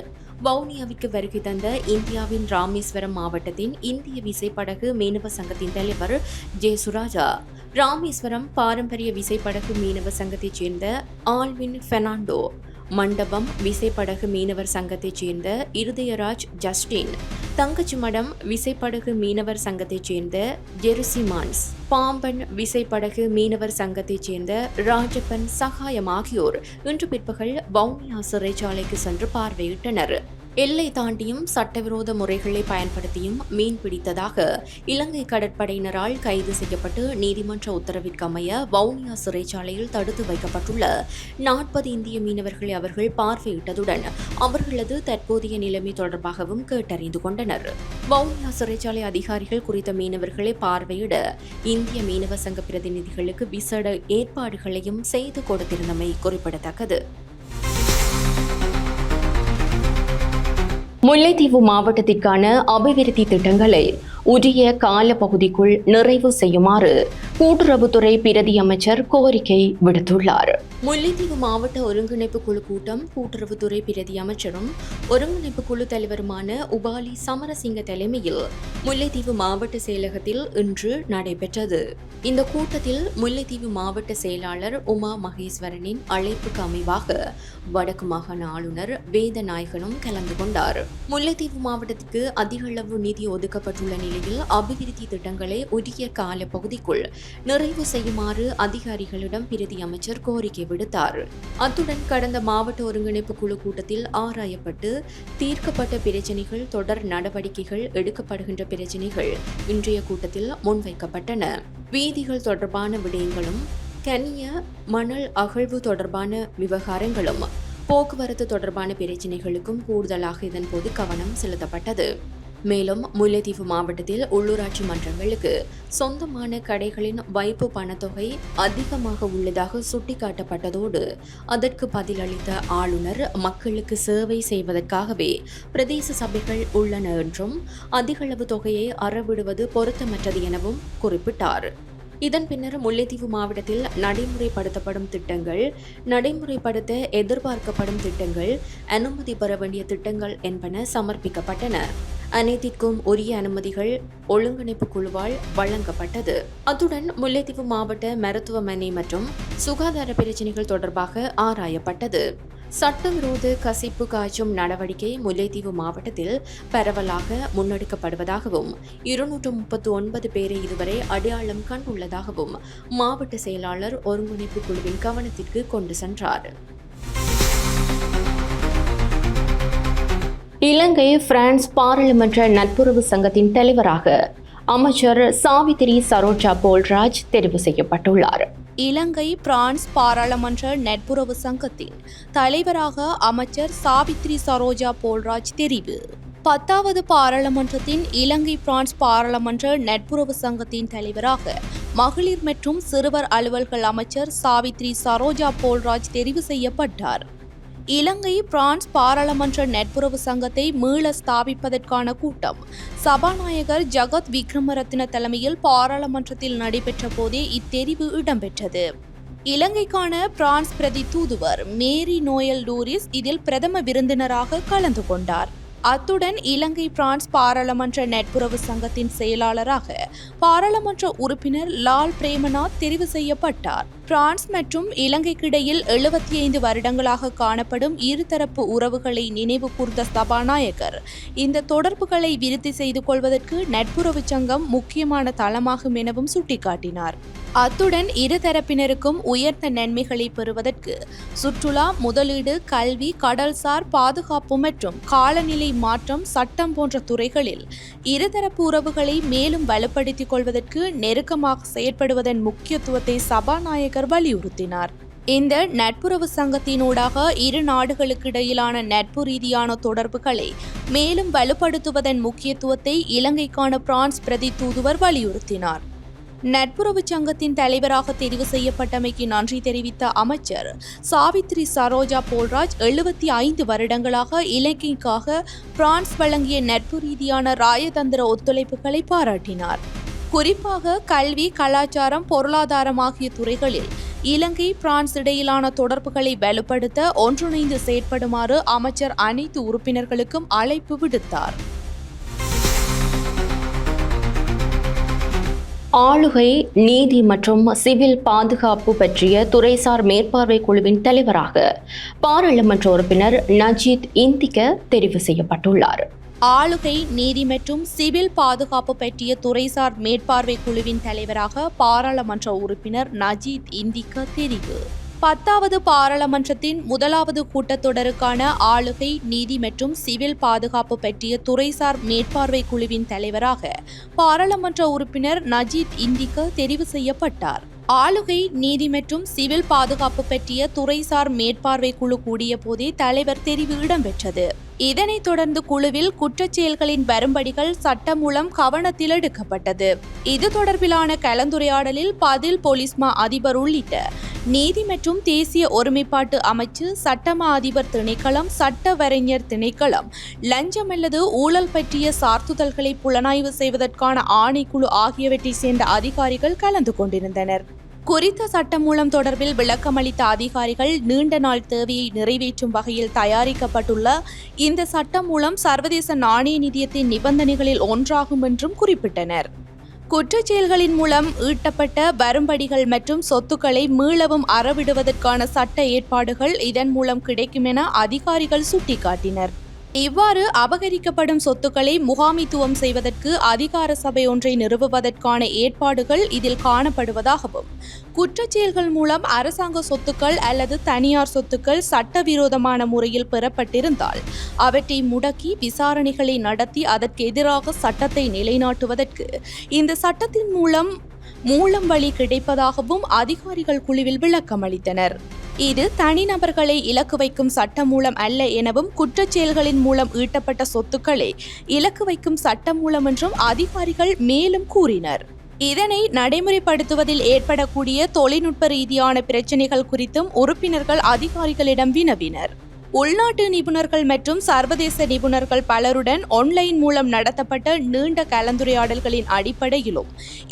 வவுனியாவிற்கு வருகை தந்த இந்தியாவின் ராமேஸ்வரம் மாவட்டத்தின் இந்திய விசைப்படகு மீனவ சங்கத்தின் தலைவர் ஜே சுராஜா, ராமேஸ்வரம் பாரம்பரிய விசைப்படகு மீனவ சங்கத்தைச் சேர்ந்த ஆல்வின் பெர்னாண்டோ, மண்டபம் விசைப்படகு மீனவர் சங்கத்தைச் சேர்ந்த இருதயராஜ் ஜஸ்டின், தங்கச்சிமடம் விசைப்படகு மீனவர் சங்கத்தைச் சேர்ந்த ஜெருசிமான்ஸ், பாம்பன் விசைப்படகு மீனவர் சங்கத்தைச் சேர்ந்த ராஜப்பன் சகாயம் ஆகியோர் இன்று பிற்பகல் வவுனியா சிறைச்சாலைக்கு சென்று பார்வையிட்டனர். எல்லை தாண்டியும் சட்டவிரோத முறைகளை பயன்படுத்தியும் மீன் பிடித்ததாக இலங்கை கடற்படையினரால் கைது செய்யப்பட்டு நீதிமன்ற உத்தரவிற்கு அமைய வவுனியா சிறைச்சாலையில் தடுத்து வைக்கப்பட்டுள்ள 40 இந்திய மீனவர்களை அவர்கள் பார்வையிட்டதுடன் அவர்களது தற்போதைய நிலைமை தொடர்பாகவும் கேட்டறிந்து கொண்டனர். வவுனியா சிறைச்சாலை அதிகாரிகள் குறித்த மீனவர்களை பார்வையிட இந்திய மீனவ சங்க பிரதிநிதிகளுக்கு விசேட ஏற்பாடுகளையும் செய்து கொடுத்திருந்தமை குறிப்பிடத்தக்கது. முல்லைத்தீவு மாவட்டத்திற்கான அபிவிருத்தி திட்டங்களை உரிய காலப்பகுதிக்குள் நிறைவு செய்யுமாறு கூட்டுறவுத்துறை பிரதி அமைச்சர் கோரிக்கை விடுத்துள்ளார். முல்லைத்தீவு மாவட்ட ஒருங்கிணைப்பு குழு கூட்டம் கூட்டுறவுத்துறை பிரதி அமைச்சரும் ஒருங்கிணைப்பு குழு தலைவருமான உபாலி சமரசிங்க தலைமையில் முல்லைத்தீவு மாவட்ட செயலகத்தில் இன்று நடைபெற்றது. இந்த கூட்டத்தில் முல்லைத்தீவு மாவட்ட செயலாளர் உமா மகேஸ்வரனின் அழைப்புக்கு அமைவாக வடக்கு மாகாண ஆளுநர் வேதநாயகனும் கலந்து கொண்டார். முல்லைத்தீவு மாவட்டத்திற்கு அதிக அளவு நிதி ஒதுக்கப்பட்டுள்ள நிலையில் அபிவிருத்தி திட்டங்களை உரிய கால பகுதிக்குள் நிறைவு செய்யுமாறு அதிகாரிகளிடம் பிரதி அமைச்சர் கோரிக்கை விடுத்தார். அத்துடன் கடந்த மாவட்ட ஒருங்கிணைப்பு குழு கூட்டத்தில் ஆராயப்பட்டு தீர்க்கப்பட்ட பிரச்சினைகள், தொடர் நடவடிக்கைகள் எடுக்கப்படுகின்ற பிரச்சினைகள் இன்றைய கூட்டத்தில் முன்வைக்கப்பட்டன. வீதிகள் தொடர்பான விடயங்களும், கனிய மணல் அகழ்வு தொடர்பான விவகாரங்களும், போக்குவரத்து தொடர்பான பிரச்சினைகளுக்கும் கூடுதலாக இதன்போது கவனம் செலுத்தப்பட்டது. மேலும் முல்லைத்தீவு மாவட்டத்தில் உள்ளூராட்சி மன்றங்களுக்கு சொந்தமான கடைகளின் வைப்பு பணத்தொகை அதிகமாக உள்ளதாக சுட்டிக்காட்டப்பட்டதோடு அதற்கு பதிலளித்த ஆளுநர் மக்களுக்கு சேவை செய்வதற்காகவே பிரதேச சபைகள் உள்ளன என்றும் அதிகளவு தொகையை அறவிடுவது பொருத்தமற்றது எனவும் குறிப்பிட்டார். இதன் பின்னர் முல்லைத்தீவு மாவட்டத்தில் நடைமுறைப்படுத்தப்படும் திட்டங்கள், நடைமுறைப்படுத்த எதிர்பார்க்கப்படும் திட்டங்கள், அனுமதி பெற வேண்டிய திட்டங்கள் என்பன சமர்ப்பிக்கப்பட்டன. அனைத்திற்கும் உரிய அனுமதிகள் ஒழுங்கிணைப்பு குழுவால் வழங்கப்பட்டது. அத்துடன் முல்லைத்தீவு மாவட்ட மருத்துவமனை மற்றும் சுகாதார பிரச்சினைகள் தொடர்பாக ஆராயப்பட்டது. சட்டவிரோத கசிப்பு காய்ச்சும் நடவடிக்கை முல்லைத்தீவு மாவட்டத்தில் பரவலாக முன்னெடுக்கப்படுவதாகவும் 239 பேரை இதுவரை அடையாளம் கண்டுள்ளதாகவும் மாவட்ட செயலாளர் ஒருங்கிணைப்பு குழுவின் கவனத்திற்கு கொண்டு சென்றார். இலங்கை பிரான்ஸ் பாராளுமன்ற நட்புறவு சங்கத்தின் தலைவராக அமைச்சர் சாவித்திரி சரோஜா போல்ராஜ் தெரிவு செய்யப்பட்டுள்ளார். இலங்கை பிரான்ஸ் பாராளுமன்ற நட்புறவு சங்கத்தின் தலைவராக அமைச்சர் சாவித்ரி சரோஜா போல்ராஜ் தெரிவு. 10வது பாராளுமன்றத்தின் இலங்கை பிரான்ஸ் பாராளுமன்ற நட்புறவு சங்கத்தின் தலைவராக மகளிர் மற்றும் சிறுவர் அலுவல்கள் அமைச்சர் சாவித்ரி சரோஜா போல்ராஜ் தெரிவு செய்யப்பட்டார். இலங்கை பிரான்ஸ் பாராளுமன்ற நட்புறவு சங்கத்தை மீள ஸ்தாபிப்பதற்கான கூட்டம் சபாநாயகர் ஜகத் விக்ரமரத்ன தலைமையில் பாராளுமன்றத்தில் நடைபெற்ற போதே இத்தெரிவு இடம்பெற்றது. இலங்கைக்கான பிரான்ஸ் பிரதி தூதுவர் மேரி நோயல் டூரிஸ் இதில் பிரதம விருந்தினராக கலந்து கொண்டார். அத்துடன் இலங்கை பிரான்ஸ் பாராளுமன்ற நட்புறவு சங்கத்தின் செயலாளராக பாராளுமன்ற உறுப்பினர் லால் பிரேமநாத் தெரிவு செய்யப்பட்டார். பிரான்ஸ் மற்றும் இலங்கைக்கிடையில் 75 வருடங்களாக காணப்படும் இருதரப்பு உறவுகளை நினைவு கூர்ந்த சபாநாயகர் இந்த தொடர்புகளை விருத்தி செய்து கொள்வதற்கு நட்புறவு சங்கம் முக்கியமான தளமாகும் எனவும் சுட்டிக்காட்டினார். அத்துடன் இருதரப்பினருக்கும் உயர்ந்த நன்மைகளை பெறுவதற்கு சுற்றுலா, முதலீடு, கல்வி, கடல்சார் பாதுகாப்பு மற்றும் காலநிலை மாற்றம், சட்டம் போன்ற துறைகளில் இருதரப்பு உறவுகளை மேலும் வலுப்படுத்திக் கொள்வதற்கு நெருக்கமாக செயற்படுவதன் முக்கியத்துவத்தை சபாநாயகர் வலியுறுத்தினார். இந்த நட்புறவு சங்கத்தினூடாக இரு நாடுகளுக்கிடையிலான நட்பு ரீதியான தொடர்புகளை மேலும் வலுப்படுத்துவதன் முக்கியத்துவத்தை இலங்கைக்கான பிரான்ஸ் பிரதி தூதுவர் வலியுறுத்தினார். நட்புறவு சங்கத்தின் தலைவராக தெரிவு செய்யப்பட்டமைக்கு நன்றி தெரிவித்த அமைச்சர் சாவித்ரி சரோஜா போல்ராஜ் 75 வருடங்களாக இலங்கைக்காக பிரான்ஸ் வழங்கிய நட்பு ரீதியான ராயதந்திர ஒத்துழைப்புகளை பாராட்டினார். குறிப்பாக கல்வி, கலாச்சாரம், பொருளாதாரம் ஆகிய துறைகளில் இலங்கை பிரான்ஸ் இடையிலான தொடர்புகளை வலுப்படுத்த ஒன்றிணைந்து செயற்படுமாறு அமைச்சர் அனைத்து உறுப்பினர்களுக்கும் அழைப்பு விடுத்தார். ஆளுகை, நீதி மற்றும் சிவில் பாதுகாப்பு பற்றிய துறைசார் மேற்பார்வை குழுவின் தலைவராக பாராளுமன்ற உறுப்பினர் நஜீத் இந்திக தெரிவு செய்யப்பட்டுள்ளார். ஆளுகை, நீதி மற்றும் சிவில் பாதுகாப்பு பற்றிய துறைசார் மேற்பார்வை குழுவின் தலைவராக பாராளுமன்ற உறுப்பினர் நஜீத் இந்திக தெரிவு. 10வது பாராளுமன்றத்தின் முதலாவது கூட்டத்தொடருக்கான ஆளுகை, நீதி மற்றும் சிவில் பாதுகாப்பு பற்றிய துறைசார் மேற்பார்வை குழுவின் தலைவராக பாராளுமன்ற உறுப்பினர் நஜீத் இந்திக தெரிவு செய்யப்பட்டார். ஆளுகை, நீதி மற்றும் சிவில் பாதுகாப்பு பற்றிய துறைசார் மேற்பார்வை குழு கூடிய போதே தலைவர் தெரிவு இடம்பெற்றது. இதனைத் தொடர்ந்து குழுவில் குற்றச்செயல்களின் வரும்படிகள் சட்டம் மூலம் கவனத்தில் எடுக்கப்பட்டது. இது தொடர்பிலான கலந்துரையாடலில் பதில் போலீஸ்மா அதிபர் உள்ளிட்ட நீதி மற்றும் தேசிய ஒருமைப்பாட்டு அமைச்சு, சட்டமா அதிபர் திணைக்களம், சட்ட வரைஞர் திணைக்களம், லஞ்சம் அல்லது ஊழல் பற்றிய சார்த்துதல்களை புலனாய்வு செய்வதற்கான ஆணைக்குழு ஆகியவற்றை சேர்ந்த அதிகாரிகள் கலந்து கொண்டிருந்தனர். குறித்த சட்டமூலம் தொடர்பில் விளக்கமளித்த அதிகாரிகள் நீண்ட நாள் தேவையை நிறைவேற்றும் வகையில் தயாரிக்கப்பட்டுள்ள இந்த சட்டமூலம் சர்வதேச நாணய நிதியத்தின் நிபந்தனைகளில் ஒன்றாகும் என்றும் குறிப்பிட்டனர். குற்றச்செயல்களின் மூலம் ஈட்டப்பட்ட வரும்படிகள் மற்றும் சொத்துக்களை மீளவும் அறவிடுவதற்கான சட்ட ஏற்பாடுகள் இதன் மூலம் கிடைக்கும் என அதிகாரிகள் சுட்டிக்காட்டினர். இவ்வாறு அபகரிக்கப்படும் சொத்துக்களை முகாமித்துவம் செய்வதற்கு அதிகார சபை ஒன்றை நிறுவுவதற்கான ஏற்பாடுகள் இதில் காணப்படுவதாகவும், குற்றச்செயல்கள் மூலம் அரசாங்க சொத்துக்கள் அல்லது தனியார் சொத்துக்கள் சட்டவிரோதமான முறையில் பெறப்பட்டிருந்தால் அவற்றை முடக்கி விசாரணைகளை நடத்தி அதற்கு எதிராக சட்டத்தை நிலைநாட்டுவதற்கு இந்த சட்டத்தின் மூலம் வழி கிடைப்பதாகவும் அதிகாரிகள் குழுவில் விளக்கமளித்தனர். இது தனிநபர்களை இலக்கு வைக்கும் சட்டம் மூலம் அல்ல எனவும், குற்றச்செயல்களின் மூலம் ஈட்டப்பட்ட சொத்துக்களை இலக்கு வைக்கும் சட்டம் மூலம் என்றும் அதிகாரிகள் மேலும் கூறினர். இதனை நடைமுறைப்படுத்துவதில் ஏற்படக்கூடிய தொழில்நுட்ப ரீதியான பிரச்சினைகள் குறித்தும் உறுப்பினர்கள் அதிகாரிகளிடம் வினவினர். உள்நாட்டு நிபுணர்கள் மற்றும் சர்வதேச நிபுணர்கள் பலருடன் ஆன்லைன் மூலம் நடத்தப்பட்ட நீண்ட கலந்துரையாடல்களின் அடிப்படையிலும்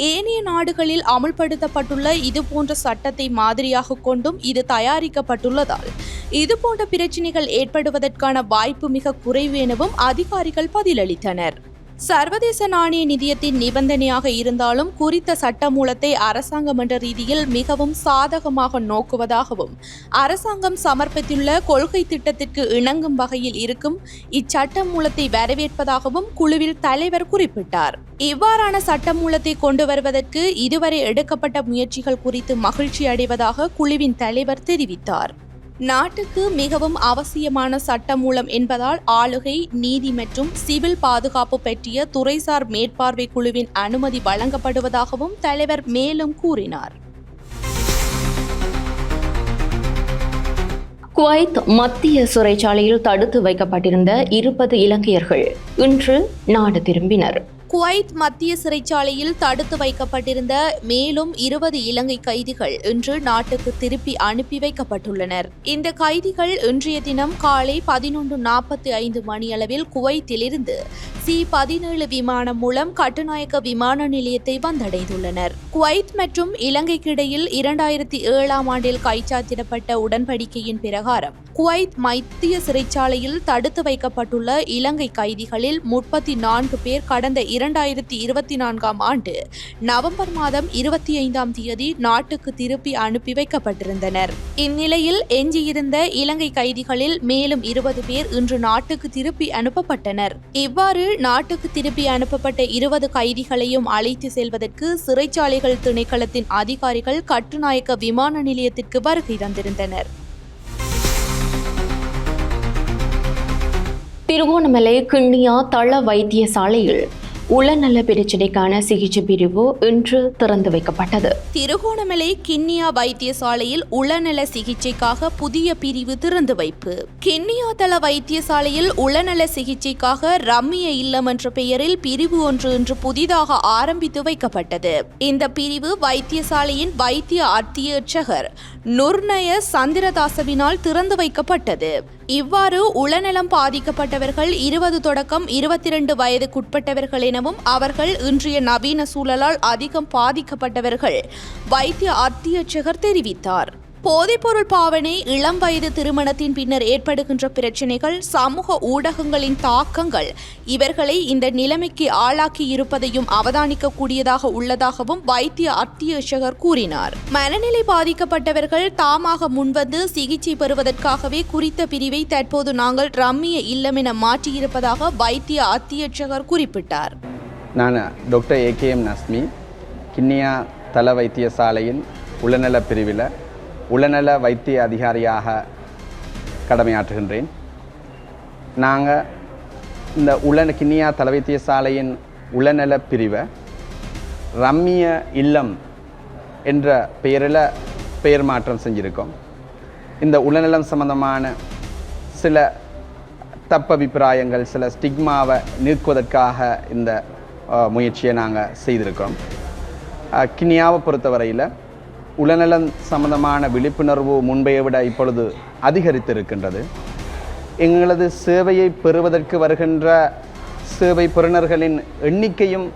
ஏனைய நாடுகளில் அமுல்படுத்தப்பட்டுள்ள இதுபோன்ற சட்டத்தை மாதிரியாக கொண்டும் இது தயாரிக்கப்பட்டுள்ளதால் இதுபோன்ற பிரச்சினைகள் ஏற்படுவதற்கான வாய்ப்பு மிக குறைவு எனவும் அதிகாரிகள் பதிலளித்தனர். சர்வதேச நாணய நிதியத்தின் நிபந்தனையாக இருந்தாலும் குறித்த சட்டமூலத்தை அரசாங்கம் என்ற ரீதியில் மிகவும் சாதகமாக நோக்குவதாகவும், அரசாங்கம் சமர்ப்பித்துள்ள கொள்கை திட்டத்திற்கு இணங்கும் வகையில் இருக்கும் இச்சட்டமூலத்தை வரவேற்பதாகவும் குழுவில் தலைவர் குறிப்பிட்டார். இவ்வாறான சட்டமூலத்தை கொண்டு வருவதற்கு இதுவரை எடுக்கப்பட்ட முயற்சிகள் குறித்து மகிழ்ச்சி அடைவதாக குழுவின் தலைவர் தெரிவித்தார். நாட்டுக்கு மிகவும் அவசியமான சட்டமூலம் என்பதால் ஆளுகை, நீதி மற்றும் சிவில் பாதுகாப்பு பற்றிய துறைசார் மேற்பார்வை குழுவின் அனுமதி வழங்கப்படுவதாகவும் தலைவர் மேலும் கூறினார். குவைத் மத்திய சிறைச்சாலையில் தடுத்து வைக்கப்பட்டிருந்த 20 இலங்கையர்கள் இன்று நாடு திரும்பினர். குவைத் மத்திய சிறைச்சாலையில் தடுத்து வைக்கப்பட்டிருந்த மேலும் 20 இலங்கை கைதிகள் இன்று நாட்டுக்கு திருப்பி அனுப்பி வைக்கப்பட்டுள்ளனர். இந்த கைதிகள் இன்றைய தினம் காலை 11:45 மணியளவில் குவைத்திலிருந்து C-17 விமானம் மூலம் கட்டுநாயக்க விமான நிலையத்தை வந்தடைந்துள்ளனர். குவைத் மற்றும் இலங்கைக்கிடையில் 2007ஆம் ஆண்டில் கைச்சாத்திடப்பட்ட உடன்படிக்கையின் பிரகாரம் குவைத் மத்திய சிறைச்சாலையில் தடுத்து வைக்கப்பட்டுள்ள இலங்கை கைதிகளில் 34 பேர் கடந்த 2024ஆம் ஆண்டு நவம்பர் மாதம் 25ஆம் தேதி நாட்டுக்கு திருப்பி அனுப்பி வைக்கப்பட்டிருந்தனர். இந்நிலையில் எஞ்சியிருந்த இலங்கை கைதிகளில் மேலும் 20 பேர் இன்று நாட்டுக்கு திருப்பி அனுப்பப்பட்டனர். இவ்வாறு நாட்டுக்கு திருப்பி அனுப்பப்பட்ட 20 கைதிகளையும் அழைத்து செல்வதற்கு சிறைச்சாலைகள் திணைக்களத்தின் அதிகாரிகள் கட்டுநாயக்க விமான நிலையத்திற்கு வருகை தந்திருந்தனர். திருகோணமலை கிண்ணியா தள வைத்தியசாலையில் உளநல பிரச்சினைக்கான சிகிச்சை பிரிவு இன்று திறந்து வைக்கப்பட்டது. திருகோணமலை கிண்ணியா வைத்தியசாலையில் உளநல சிகிச்சைக்காக புதிய பிரிவு திறந்து வைப்பு. கிண்ணியா தள வைத்தியசாலையில் உளநல சிகிச்சைக்காக ரம்மிய இல்லம் என்ற பெயரில் பிரிவு ஒன்று இன்று புதிதாக ஆரம்பித்து வைக்கப்பட்டது. இந்த பிரிவு வைத்தியசாலையின் வைத்திய அத்தியட்சகர் நுர்நய சந்திரதாசவினால் திறந்து வைக்கப்பட்டது. இவ்வாறு உளநலம் பாதிக்கப்பட்டவர்கள் 20 தொடக்கம் 22 வயதுக்குட்பட்டவர்கள் எனவும், அவர்கள் இன்றைய நவீன சூழலால் அதிகம் பாதிக்கப்பட்டவர்கள் வைத்திய அத்தியட்சகர் தெரிவித்தார். போதைப்பொருள் பாவனை, இளம் வயது திருமணத்தின் பின்னர் ஏற்படுகின்ற பிரச்சினைகள், சமூக ஊடகங்களின் தாக்கங்கள் இவர்களை இந்த நிலைமைக்கு ஆளாக்கி இருப்பதையும் அவதானிக்கக்கூடியதாக உள்ளதாகவும் வைத்திய அத்தியட்சகர் கூறினார். மனநிலை பாதிக்கப்பட்டவர்கள் தாமாக முன்வந்து சிகிச்சை பெறுவதற்காகவே குறித்த பிரிவை தற்போது நாங்கள் ரம்மிய இல்லம் என மாற்றியிருப்பதாக வைத்திய அத்தியட்சகர் குறிப்பிட்டார். நான் டாக்டர் AKM நஸ்மி, கிண்ணியா தள வைத்தியசாலையின் உளநல பிரிவில் உளநல வைத்திய அதிகாரியாக கடமையாற்றுகின்றேன். நாங்கள் இந்த கிண்ணியா தலைவைத்தியசாலையின் உளநல பிரிவை ரம்மிய இல்லம் என்ற பெயரில் பெயர் மாற்றம் செஞ்சுருக்கோம். இந்த உளநலம் சம்பந்தமான சில தப்பபிப்பிராயங்கள், சில ஸ்டிக்மாவை நீக்குவதற்காக இந்த முயற்சியை நாங்கள் செய்திருக்கிறோம். கிண்ணியாவை பொறுத்தவரையில் உளநலம் சம்பந்தமான விழிப்புணர்வு முன்பையை விட இப்பொழுது அதிகரித்திருக்கின்றது. எங்களது சேவையை பெறுவதற்கு வருகின்ற சேவை பெறுநர்களின் எண்ணிக்கையும்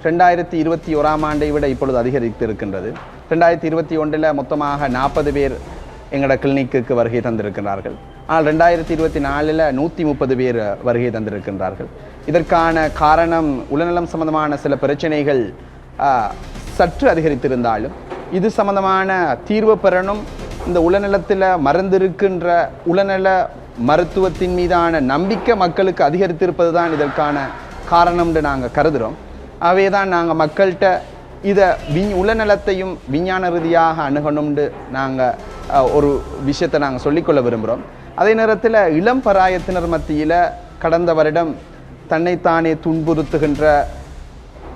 2021 ஆண்டை விட இப்பொழுது அதிகரித்திருக்கின்றது. 2021 மொத்தமாக 40 பேர் எங்களோட கிளினிக்கு வருகை தந்திருக்கிறார்கள். ஆனால் 2024 130 பேர் வருகை தந்திருக்கின்றார்கள். இதற்கான காரணம் உளநலம் சம்பந்தமான சில பிரச்சனைகள் சற்று அதிகரித்திருந்தாலும் இது சம்பந்தமான தீர்வு பெறணும். இந்த உளநலத்தில் மறந்திருக்கின்ற உளநல மருத்துவத்தின் மீதான நம்பிக்கை மக்களுக்கு அதிகரித்திருப்பது தான் இதற்கான காரணம்னு நாங்கள் கருதுகிறோம். ஆகவே தான் நாங்கள் மக்கள்கிட்ட இதை உளநலத்தையும் விஞ்ஞான ரீதியாக அணுகணும்னு நாங்கள் ஒரு விஷயத்தை நாங்கள் சொல்லிக்கொள்ள விரும்புகிறோம். அதே நேரத்தில் இளம் பராயத்தினர் மத்தியில் கடந்த வருடம் தன்னைத்தானே துன்புறுத்துகின்ற,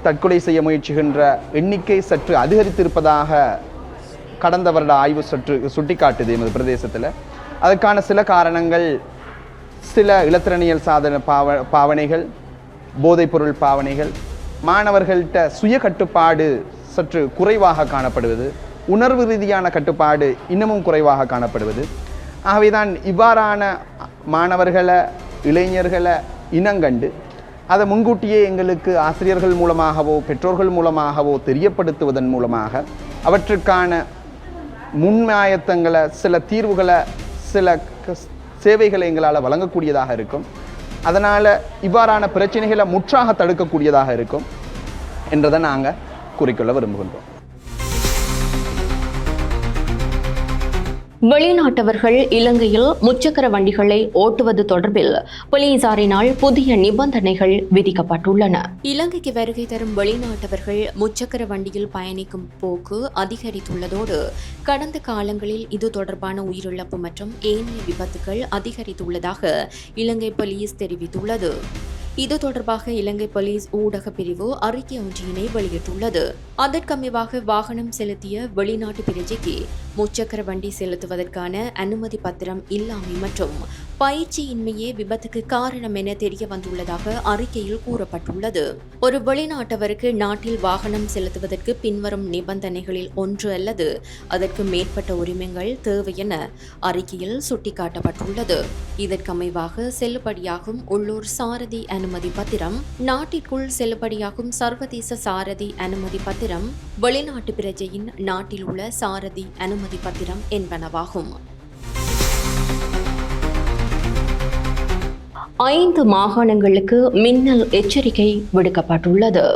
தற்கொலை செய்ய முயற்சிகின்ற எண்ணிக்கை சற்று அதிகரித்திருப்பதாக கடந்த வருட ஆய்வு சற்று சுட்டிக்காட்டுது எமது பிரதேசத்தில். அதற்கான சில காரணங்கள் சில இலத்திரனியல் சாதன பாவனைகள், போதைப்பொருள் பாவனைகள், மாணவர்கள்ட்ட சுய கட்டுப்பாடு சற்று குறைவாக காணப்படுவது, உணர்வு ரீதியான கட்டுப்பாடு இன்னமும் குறைவாக காணப்படுவது. ஆகவே தான் இவ்வாறான மாணவர்களை, இளைஞர்களை இனங்கண்டு அதை முன்கூட்டியே எங்களுக்கு ஆசிரியர்கள் மூலமாகவோ பெற்றோர்கள் மூலமாகவோ தெரியப்படுத்துவதன் மூலமாக அவற்றுக்கான முன்மாயத்தங்களை, சில தீர்வுகளை, சில சேவைகளை எங்களால் வழங்கக்கூடியதாக இருக்கும். அதனால் இவ்வாறான பிரச்சனைகளை முற்றாக தடுக்கக்கூடியதாக இருக்கும் என்றதை நாங்கள் குறிக்கொள்ள விரும்புகின்றோம். வெளிநாட்டவர்கள் இலங்கையில் முச்சக்கர வண்டிகளை ஓட்டுவது தொடர்பில் போலீசாரினால் புதிய நிபந்தனைகள் விதிக்கப்பட்டுள்ளன. இலங்கைக்கு வருகை தரும் வெளிநாட்டவர்கள் முச்சக்கர வண்டியில் பயணிக்கும் போக்கு அதிகரித்துள்ளதோடு கடந்த காலங்களில் இது தொடர்பான உயிரிழப்பு மற்றும் ஏனைய விபத்துகள் அதிகரித்துள்ளதாக இலங்கை போலீஸ் தெரிவித்துள்ளது. இது தொடர்பாக இலங்கை போலீஸ் ஊடக பிரிவு அறிக்கை ஒன்றினை வெளியிட்டுள்ளது. அதற்கமைவாக வாகனம் செலுத்திய வெளிநாட்டு பிரஜைக்கு முச்சக்கர வண்டி செலுத்துவதற்கான அனுமதி பத்திரம் இல்லாமை மற்றும் பயிற்சியின்மையே விபத்துக்கு காரணம் என தெரிய வந்துள்ளதாக அறிக்கையில் கூறப்பட்டுள்ளது. ஒரு வெளிநாட்டவருக்கு நாட்டில் வாகனம் செலுத்துவதற்கு பின்வரும் நிபந்தனைகளில் ஒன்று அல்லது அதற்கு மேற்பட்ட உரிமங்கள் தேவை என அறிக்கையில் சுட்டிக்காட்டப்பட்டுள்ளது. இதற்கமைவாக செல்லுபடியாகும் உள்ளூர் சாரதி அனுமதி பத்திரம், நாட்டிற்குள் செல்லுபடியாகும் சர்வதேச சாரதி அனுமதி பத்திரம், வெளிநாட்டு பிரஜையின் நாட்டில் உள்ள சாரதி அனுமதி பத்திரம் என்பனவாகும். 5 மாகாணங்களுக்கு மின்னல் எச்சரிக்கை விடுக்கப்பட்டுள்ளது.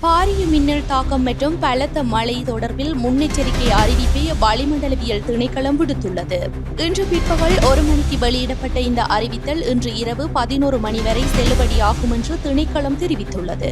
பாரிய மின்னல் தாக்கம் மற்றும் பலத்த மழை தொடர்பில் முன்னெச்சரிக்கை அறிவிப்பை வளிமண்டலவியல் திணைக்களம் விடுத்துள்ளது. இன்று பிற்பகல் 1 மணிக்கு வெளியிடப்பட்ட இந்த அறிவித்தல் இன்று இரவு 11 மணி வரை செல்லுபடியாகும் என்று திணைக்களம் தெரிவித்துள்ளது.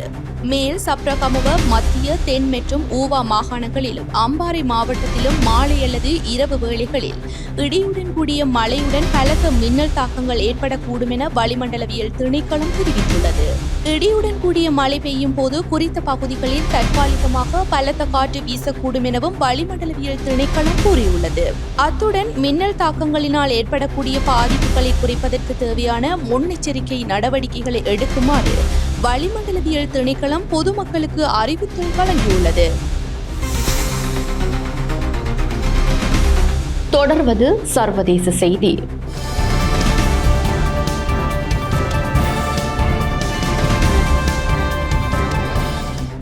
மேல் சப்ரகமுவ, மத்திய, தென் மற்றும் ஊவா மாகாணங்களிலும் அம்பாறை மாவட்டத்திலும் மாலை அல்லது இரவு வேளைகளில் இடியுடன் கூடிய மழையுடன் பலத்த மின்னல் தாக்கங்கள் ஏற்படக்கூடும் என வளிமண்டலவியல் திணைக்களம் தெரிவித்துள்ளது. இடியுடன் கூடிய மழை பெய்யும் போது குறித்த பகுதிகளில் தற்காலிகமாக பலத்த காற்று வீசக்கூடும் எனவும் வளிமண்டலவியல் திணைக்களம் கூறியுள்ளது. அத்துடன் மின்னல் தாக்கங்களினால் ஏற்படக்கூடிய பாதிப்புகளை குறைப்பதற்கு தேவையான முன்னெச்சரிக்கை நடவடிக்கைகளை எடுக்குமாறு வளிமண்டலவியல் திணைக்களம் பொதுமக்களுக்கு அறிவித்தல் வழங்கியுள்ளது. தொடர்வது சர்வதேச செய்தி.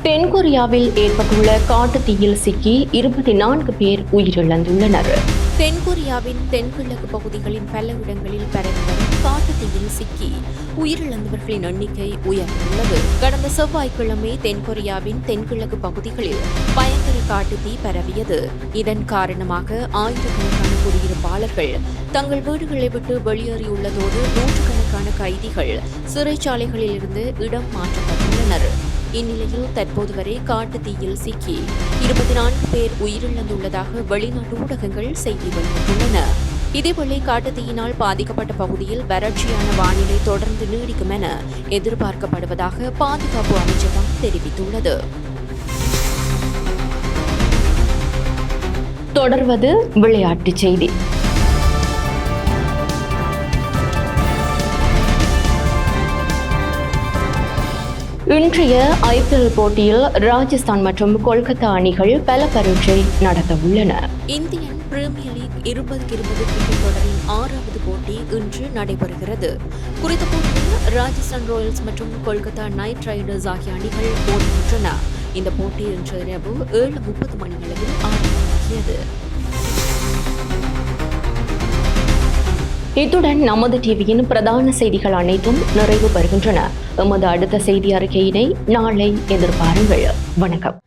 தென்கொரியாவில் ஏற்பட்டுள்ள காட்டுத்தீயில் சிக்கி 24 பேர் உயிரிழந்துள்ளனர். தென்கொரியாவின் தென்கிழக்கு பகுதிகளின் பல இடங்களில் பரவி வரும் காட்டுத்தீயில் சிக்கி உயிரிழந்தவர்களின் எண்ணிக்கை உயர்ந்துள்ளது. கடந்த செவ்வாய்க்கிழமை தென்கொரியாவின் தென்கிழக்கு பகுதிகளில் பயங்கர காட்டுத்தீ பரவியது. இதன் காரணமாக ஆயிரக்கணக்கான குடியிருப்பாளர்கள் தங்கள் வீடுகளை விட்டு வெளியேறியுள்ளதோடு நூற்றுக்கணக்கான கைதிகள் சிறைச்சாலைகளில் இருந்து இடம் மாற்றப்பட்டுள்ளனர். இந்நிலையில் தற்போது வரை காட்டு தீயில் சிக்கி 24 பேர் உயிரிழந்துள்ளதாக வெளிநாட்டு ஊடகங்கள் செய்தி வெளியிட்டுள்ளன. இதேவேளை காட்டுத்தீயினால் பாதிக்கப்பட்ட பகுதியில் வறட்சியான வானிலை தொடர்ந்து நீடிக்கும் என எதிர்பார்க்கப்படுவதாக பாதுகாப்பு அமைச்சகம் தெரிவித்துள்ளது. தொடர்வது விளையாட்டுச் செய்தி. இன்றைய IPL போட்டியில் ராஜஸ்தான் மற்றும் கொல்கத்தா அணிகள் பல பரீட்சை நடத்த உள்ளன. இந்தியன் பிரீமியர் லீக் 2020 கிரிக்கெட் தொடரின் 6வது போட்டி இன்று நடைபெறுகிறது. குறித்த போட்டியில் ராஜஸ்தான் ராயல்ஸ் மற்றும் கொல்கத்தா நைட் ரைடர்ஸ் ஆகிய அணிகள் மோதுகின்றன. இந்த போட்டி இன்று இரவு 7:30 மணியளவில் ஆரம்பமாகியது. இத்துடன் நமது டிவியின் பிரதான செய்திகள் அனைத்தும் நிறைவு பெறுகின்றன. எமது அடுத்த செய்தி அறிக்கையினை நாளை எதிர்பாருங்கள். வணக்கம்.